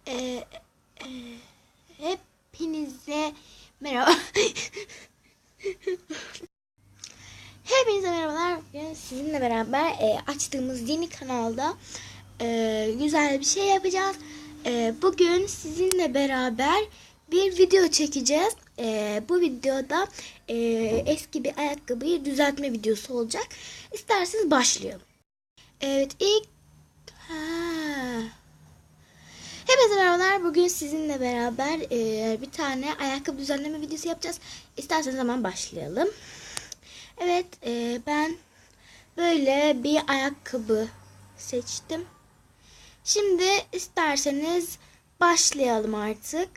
Ee, e, Hepinize merhaba. Hepinize merhabalar. Bugün sizinle beraber açtığımız yeni kanalda güzel bir şey yapacağız. Bugün sizinle beraber bir video çekeceğiz. Bu videoda eski bir ayakkabıyı düzeltme videosu olacak. İsterseniz başlayalım. Evet, Hepinize merhabalar. Bugün sizinle beraber bir tane ayakkabı düzenleme videosu yapacağız. İsterseniz hemen başlayalım. Evet, ben böyle bir ayakkabı seçtim. Şimdi isterseniz başlayalım artık.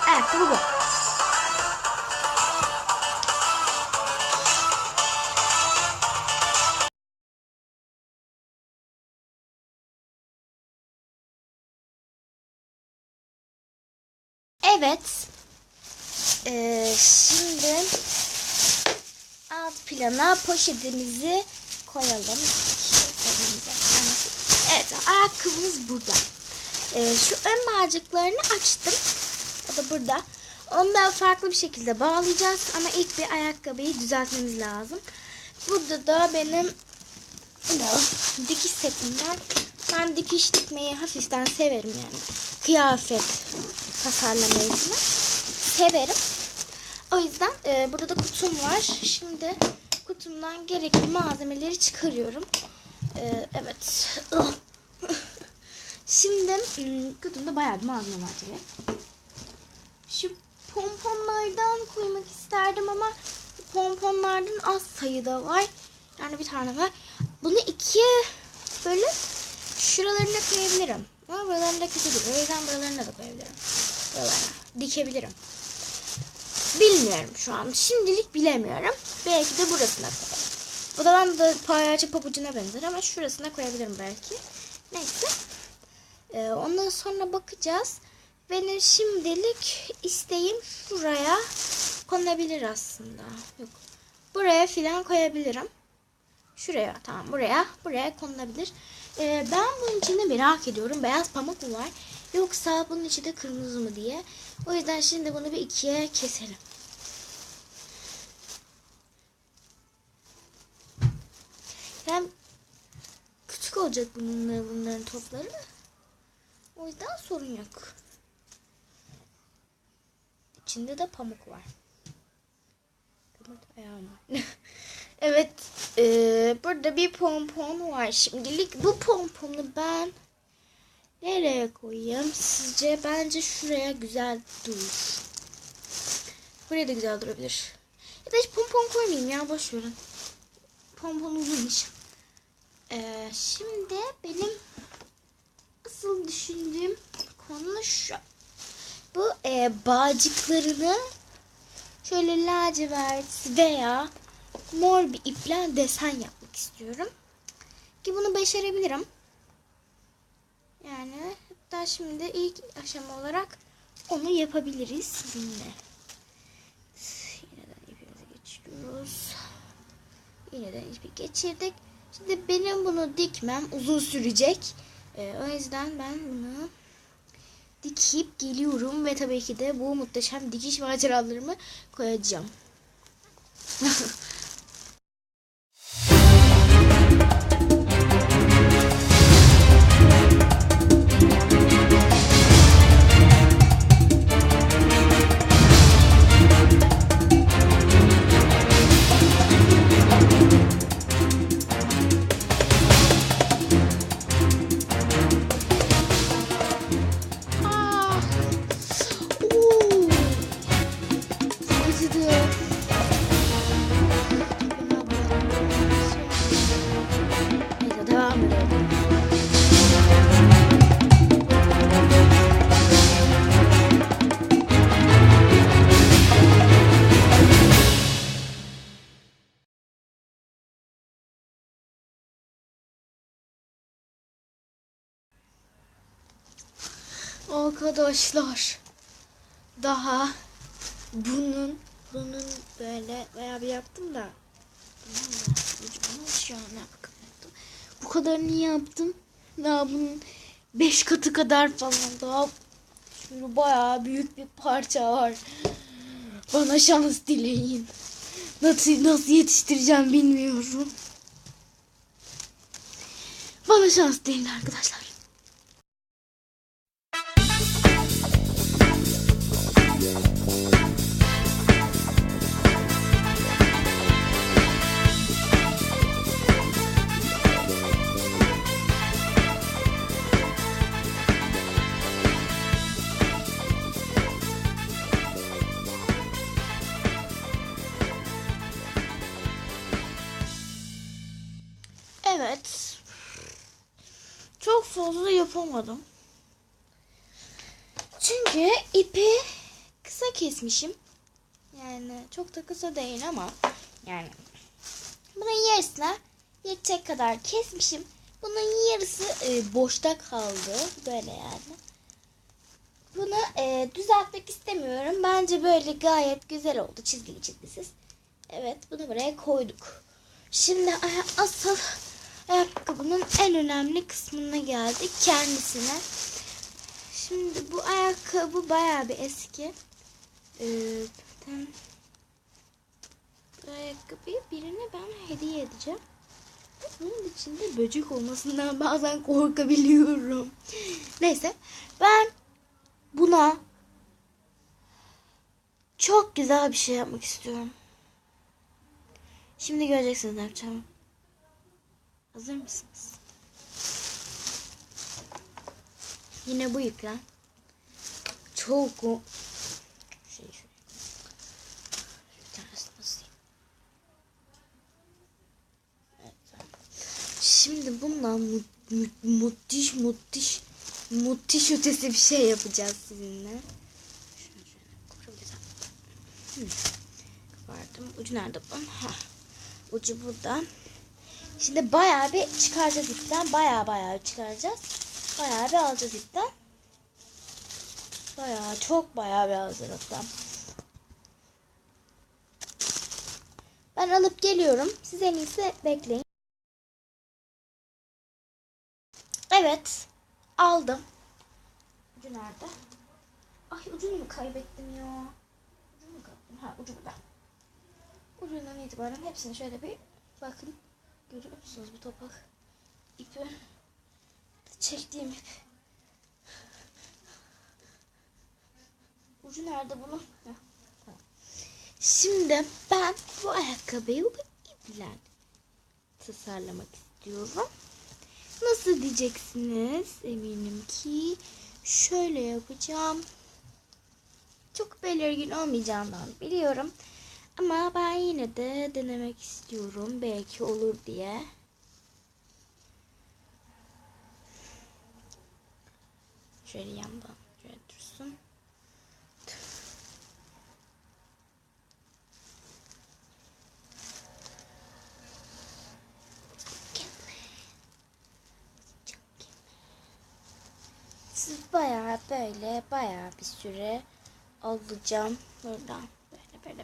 Ayakkabı bu. Evet. Şimdi alt plana poşetimizi koyalım. Evet, ayakkabımız burada. Şu ön bağcıklarını açtım. O da burada. Ondan farklı bir şekilde bağlayacağız. Ama ilk bir ayakkabıyı düzeltmemiz lazım. Burada da benim dikiş setimden. Ben dikiş dikmeyi hafiften severim yani. Kıyafet tasarlamayı severim. O yüzden burada da kutum var. Şimdi kutumdan gerekli malzemeleri çıkarıyorum. Evet. Şimdi kutumda bayağı bir malzeme var tabii. Şu pomponlardan koymak isterdim ama pomponlardan az sayıda var. Yani bir tane var. Bunu ikiye bölüp şuralarına koyabilirim. Ama buralarında kötü duruyor. O yüzden buralarına da koyabilirim. Buralara dikebilirim. Bilmiyorum şu an. Şimdilik bilemiyorum. Belki de burasına koyarım. Bu da palyaço pabucuna benzer ama şurasına koyabilirim belki. Neyse. Ondan sonra bakacağız. Benim şimdilik isteğim şuraya konabilir aslında. Yok. Buraya filan koyabilirim. Şuraya, tamam, buraya konulabilir. Ben bunun içinde merak ediyorum. Beyaz pamuk mu var? Yoksa bunun içinde kırmızı mı diye. O yüzden şimdi bunu bir ikiye keselim. Hem küçük olacak bunların topları. O yüzden sorun yok. İçinde de pamuk var. Pamuk ayağım var. Evet. Burada bir pompon var şimdilik. Bu pomponu ben nereye koyayım? Sizce? Bence şuraya güzel durur. Buraya da güzel durabilir. Ya da hiç pompon koymayayım ya. Boş verin. Pompon uzunmuş. Şimdi benim asıl düşündüğüm konu şu. Bu bağcıklarını şöyle lacivert veya mor bir iple desen yapmak istiyorum. Ki bunu başarabilirim. Yani hatta şimdi ilk aşama olarak onu yapabiliriz sizinle. Yeniden ipimizi geçiriyoruz. Yeniden ipi geçirdik. Şimdi benim bunu dikmem uzun sürecek. O yüzden ben bunu dikip geliyorum ve tabii ki de bu muhteşem dikiş maceralarımı koyacağım. Arkadaşlar, daha bunun böyle bayağı bir yaptım da Bu kadarını yaptım. Daha bunun 5 katı kadar falan. Daha şimdi bayağı büyük bir parça var. Bana şans dileyin. Nasıl yetiştireceğim bilmiyorum. Bana şans dileyin arkadaşlar. Evet. Çok fazla yapamadım. Çünkü ipi kısa kesmişim. Yani çok da kısa değil ama yani bunun yarısına yetecek kadar kesmişim. Bunun yarısı boşta kaldı. Böyle yani. Bunu düzeltmek istemiyorum. Bence böyle gayet güzel oldu. Çizgili çizgisiz. Evet, bunu buraya koyduk. Şimdi asıl ayakkabının en önemli kısmına geldik. Kendisine. Şimdi bu ayakkabı bayağı bir eski. Bu ayakkabıyı birine ben hediye edeceğim. Bunun içinde böcek olmasından bazen korkabiliyorum. Neyse. Ben buna çok güzel bir şey yapmak istiyorum. Şimdi göreceksiniz ne yapacağımı. Hazır mısınız? Yine bu ipten çok Şimdi bundan müthiş ötesi bir şey yapacağız sizinle. Vardım. Ucu nerede bunun? Ucu burada. Şimdi bayağı bir çıkaracağız ipten. Bayağı çıkaracağız. Bayağı bir alacağız ipten. Bayağı bir alacağız hatta. Ben alıp geliyorum. Siz en iyisi bekleyin. Evet. Aldım. Ucu nerede? Ay ucunu mu kaybettim ya? Ucu burada. Ucundan itibaren hepsini şöyle bir bakın. Görüyor musunuz bu topak ipi? Çektiğim ip. Ucu nerede bunun? Tamam. Şimdi ben bu ayakkabıyı bu iple tasarlamak istiyorum. Nasıl diyeceksiniz? Eminim ki şöyle yapacağım. Çok belirgin olmayacağından biliyorum. Ama ben yine de denemek istiyorum. Belki olur diye. Şöyle yandan şöyle dursun. Siz bayağı bir süre alacağım buradan. Böyle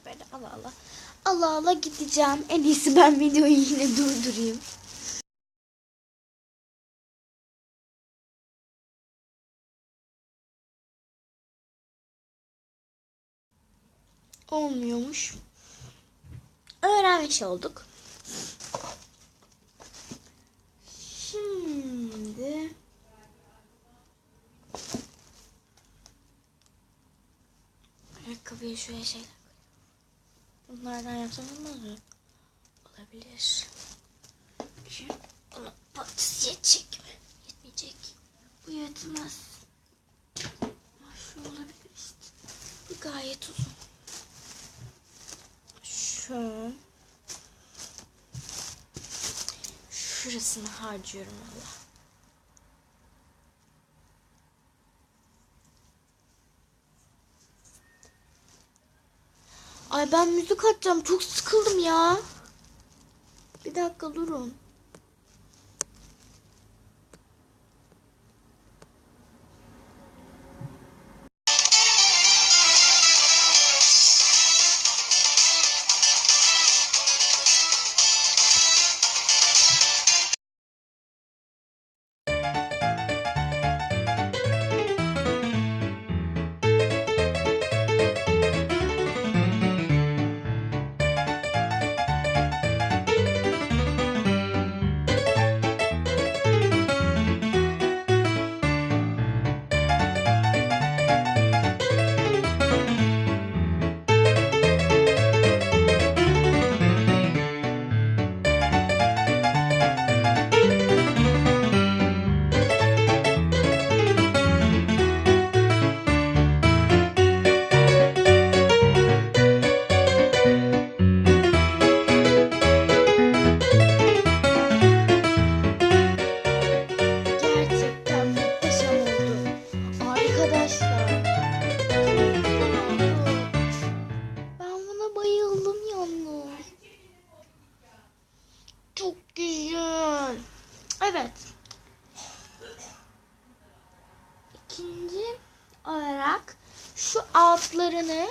ala gideceğim. En iyisi ben videoyu yine durdurayım. Olmuyormuş. Öğrenmiş olduk. Şimdi ayakkabıyı şuraya şeyler koyalım. Bunlardan yapsam olmaz mı? Olabilir. Şimdi onu patates yetecek mi? Yetmeyecek. Bu yetmez. Şu olabilir işte. Bu gayet uzun. Şurasını harcıyorum valla. Ay ben müzik açacağım. Çok sıkıldım ya. Bir dakika durun. güzel. Evet. İkinci olarak şu altlarını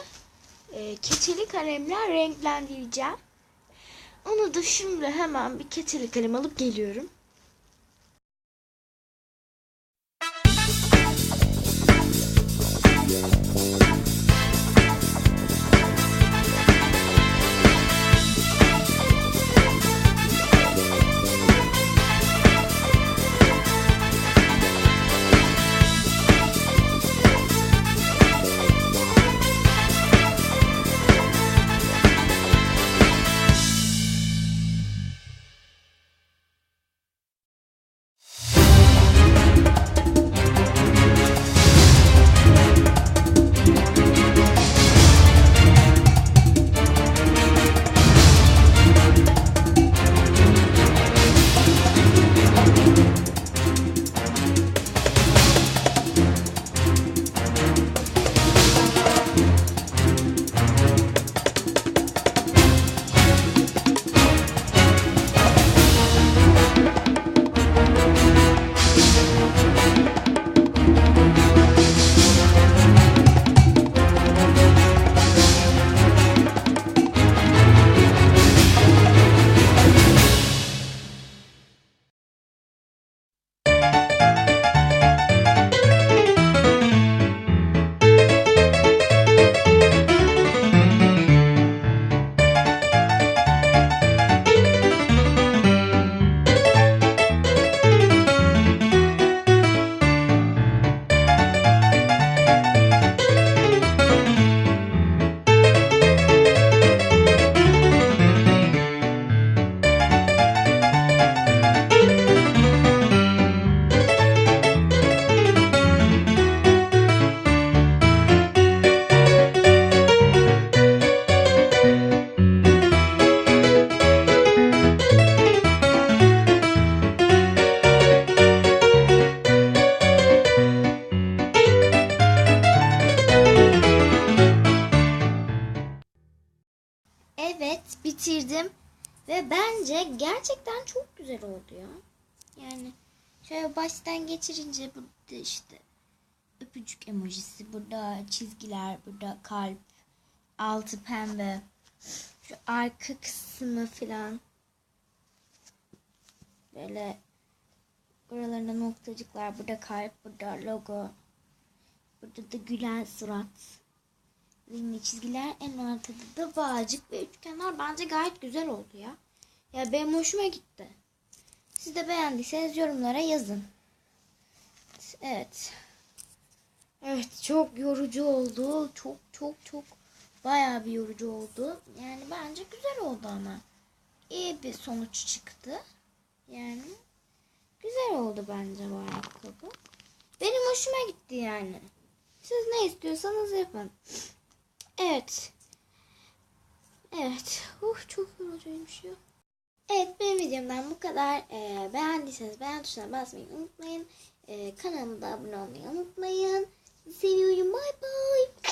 keçeli kalemle renklendireceğim. Onu da şimdi hemen bir keçeli kalem alıp geliyorum. Evet, bitirdim ve bence gerçekten çok güzel oldu ya. Yani şöyle baştan geçirince burada işte öpücük emojisi, burada çizgiler, burada kalp, altı pembe, şu arka kısmı falan böyle buralarında noktacıklar, burada kalp, burada logo, burada da gülen surat. Limli çizgiler, en ortada da bağcık ve üçgenler. Bence gayet güzel oldu ya. Ya benim hoşuma gitti. Siz de beğendiyseniz yorumlara yazın. Evet. Evet, çok yorucu oldu. Çok bayağı bir yorucu oldu. Yani bence güzel oldu ama. İyi bir sonuç çıktı. Yani güzel oldu bence bu ayakkabı. Benim hoşuma gitti yani. Siz ne istiyorsanız yapın. Evet. Evet. Çok yorucuymuş ya. Evet, benim videomdan bu kadar. Beğendiyseniz beğen tuşuna basmayı unutmayın. Kanalıma da abone olmayı unutmayın. Seviyorum. Bye bye.